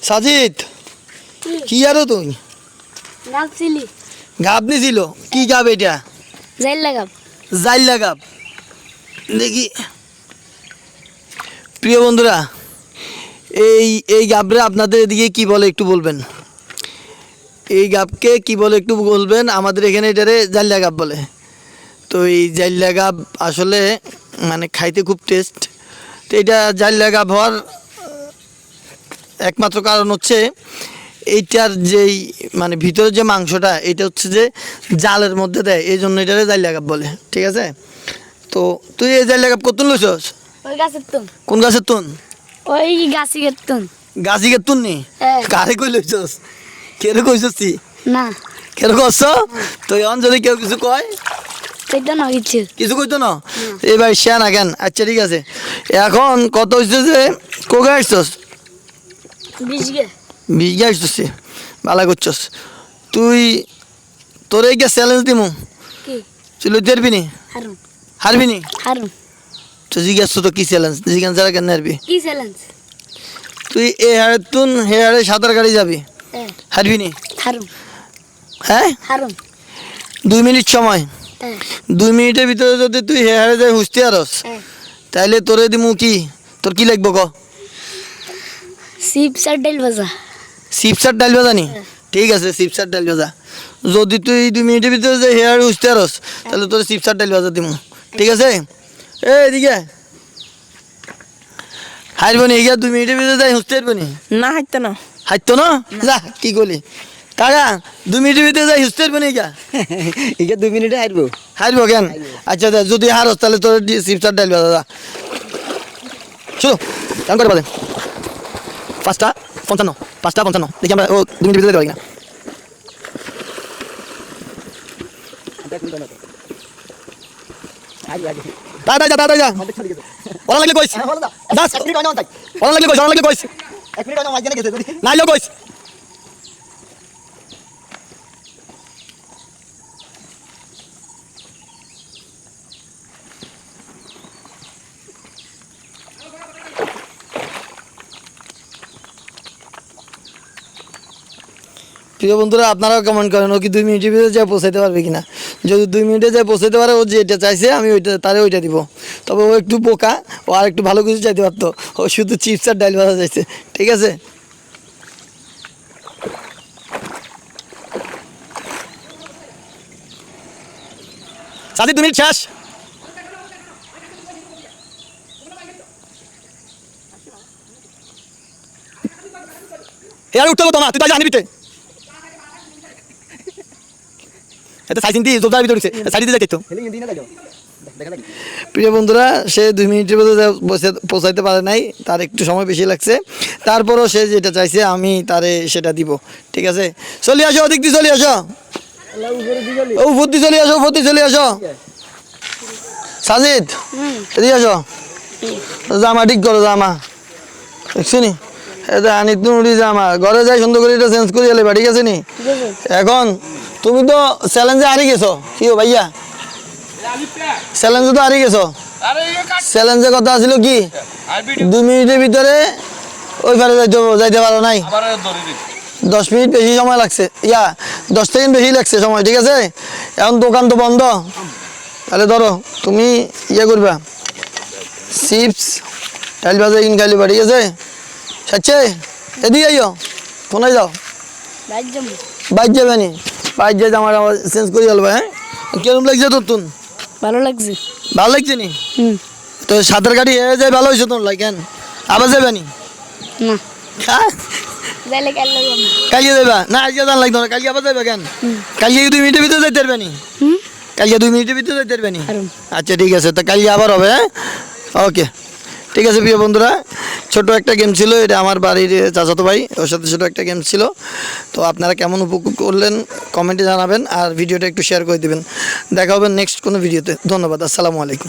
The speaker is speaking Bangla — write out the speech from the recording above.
সাজিদ কি আরো তুই গাবছিলি গাব নিছিল কি গাব এটা জাইল্লা গাব দেখি প্রিয় বন্ধুরা এই গাবরে আপনাদের এদিকে কি বলে একটু বলবেন এই গাবকে কি বলে একটু বলবেন আমাদের এখানে এটারে জাইল্লা গাব বলে তো এই জাইল্লা গাব আসলে মানে খাইতে খুব টেস্ট তো এটা জাইল্লা গাব হওয়ার একমাত্র কারণ হচ্ছে এইটার যেই মানে ভিতরে যে মাংসটা এটা হচ্ছে যে জালের মধ্যে দেয় এই জন্য এটারে জাইল্লা গাব বলে ঠিক আছে তো তুই এই জাইল্লা গাব কত লইছস ওই গাছের তুন কোন গাছের তুন ওই গাছিকের তুন গাছিকের তুন নি কারে কই লইছস কেরে কইছস তুই না কেরে কইছস তো এখন যদি কেউ কিছু কয় সেটা না কিছু কইতো না এবার শেয়া না কেন আচ্ছা ঠিক আছে এখন কত হইছে যে কোগা আসছস 20 গে আসছস ভালো করছস তুই তোর এই চ্যালেঞ্জ দিমু কি তুই লইতে পারবি নি হারবি নি তো জিজ্ঞাস তো কি চ্যালেঞ্জ জিজ্ঞাসা ছাড়া কেন হারবি কি চ্যালেঞ্জ তুই এ হারে তুন হে হারে সাঁতার কাটি যাবি হারবি নি হ্যাঁ 2 মিনিট সময় 2 মিনিটের ভিতরে যদি তুই হে হারে যাই হুঁচতে আরস তাইলে তোরে দিমু কি তোর কি লাগবো ক চিপস আর ডাল ভাজা নি ঠিক আছে চিপস আর ডাল ভাজা যদি তুই 2 মিনিটের ভিতরে যে হে হারে হুঁচতে আরস তাহলে তোর চিপস আর ডাল ভাজা দিমু ঠিক আছে এদিকে হারবো নি এগিয়ে 2 মিনিটের ভিতরে যাই হুঁচতে পারবো নি না হাঁটতো না যা কি করলি কাকা 2 মিনিটের ভিতরে যাই হুঁচতে পারবো নি এগা 2 মিনিটে হারবো কেন আচ্ছা যদি হারস তাহলে তোর চিপস আর ডাল ভাজা শুনো কেমন করে বাজে 5টা 55 দেখি আমরা ও 2 মিনিটের ভিতরে যাবো কিনা তাড়াতাড়ি যা ওরা লাগলে কইস ওরা লাগলে কইস নাইলো কইস প্রিয় বন্ধুরা আপনারাও কমেন্ট করেন ও কি 2 মিনিটের ভিতরে যা পৌঁছাইতে পারবে কিনা যদি 2 মিনিটে যা পৌঁছাইতে পারে ও যেটা চাইছে আমি ওইটা দিব তবে ও একটু বোকা ও আর একটু ভালো কিছু চাইতে পারতো ও শুধু চিপস আর ডাল ভাজা চাইছে ঠিক আছে সাথী 2 মিনিট শেষ এর উঠতে তো না তুই তাই জানিবিতে এটা সাইজিনটি জোরদার ভিতরে দিছে সাইডে যাইতে তো প্রিয় বন্ধুরা সে 2 মিনিটের মধ্যে পৌঁছাইতে পারে নাই তার একটু সময় বেশি লাগছে তারপরও সে যেটা চাইছে আমি তারে সেটা দিব ঠিক আছে চলে আসো ওদিক দিয়ে চলে আসো উপর দিয়ে চলে আসো সাজিদ এদিকে আসো জামা ঠিক করো জামা দেখছি নি এটা আনিতুন উড়ি জামা ঘরে যাই সুন্দর করে এটা চেঞ্জ করে এলেবা ঠিক আছে নি এখন তুমি তো চ্যালেঞ্জে হারিয়ে গেছো কি ভাইয়া চ্যালেঞ্জে তো হারিয়ে গেছো চ্যালেঞ্জের কথা ছিল কি 2 মিনিটের ভিতরে ওই পারে যাইতে পারো নাই 10 মিনিট বেশি সময় লাগছে 10 সেকেন্ড বেশি লাগছে সময় ঠিক আছে এখন দোকান তো বন্ধ তাহলে ধরো তুমি করবা চিপস ডাল ভাজা কিনে খাইলিবা ঠিক আছে সাচ্ছে এদিকে আইও কোনায় যাও বাইক যাবে নি বাইক যাই আমার চেঞ্জ করে গেল হ্যাঁ কিরকম লাগছে তোর তুন ভালো লাগছে নি তো সাঁতার কাটি যাই ভালো হয়েছে তোর কেন আবার যাবে নি কালকে যাবা না আজকে জান লাগতো না কালকে আবার যাবে কেন কালকে 2 মিনিটের ভিতরে যাইতে পারবে নি কালকে 2 মিনিটের ভিতরে যাইতে পারবে নি আচ্ছা ঠিক আছে তা কালকে আবার হবে হ্যাঁ ওকে ঠিক আছে প্রিয় বন্ধুরা ছোট একটা গেম ছিল এটা আমার বাড়ির চাচাতো ভাই ওর সাথে ছোট একটা গেম ছিল তো আপনারা কেমন উপভোগ করলেন কমেন্টে জানাবেন আর ভিডিওটা একটু শেয়ার করে দিবেন দেখা হবে নেক্সট কোনো ভিডিওতে ধন্যবাদ আসসালামু আলাইকুম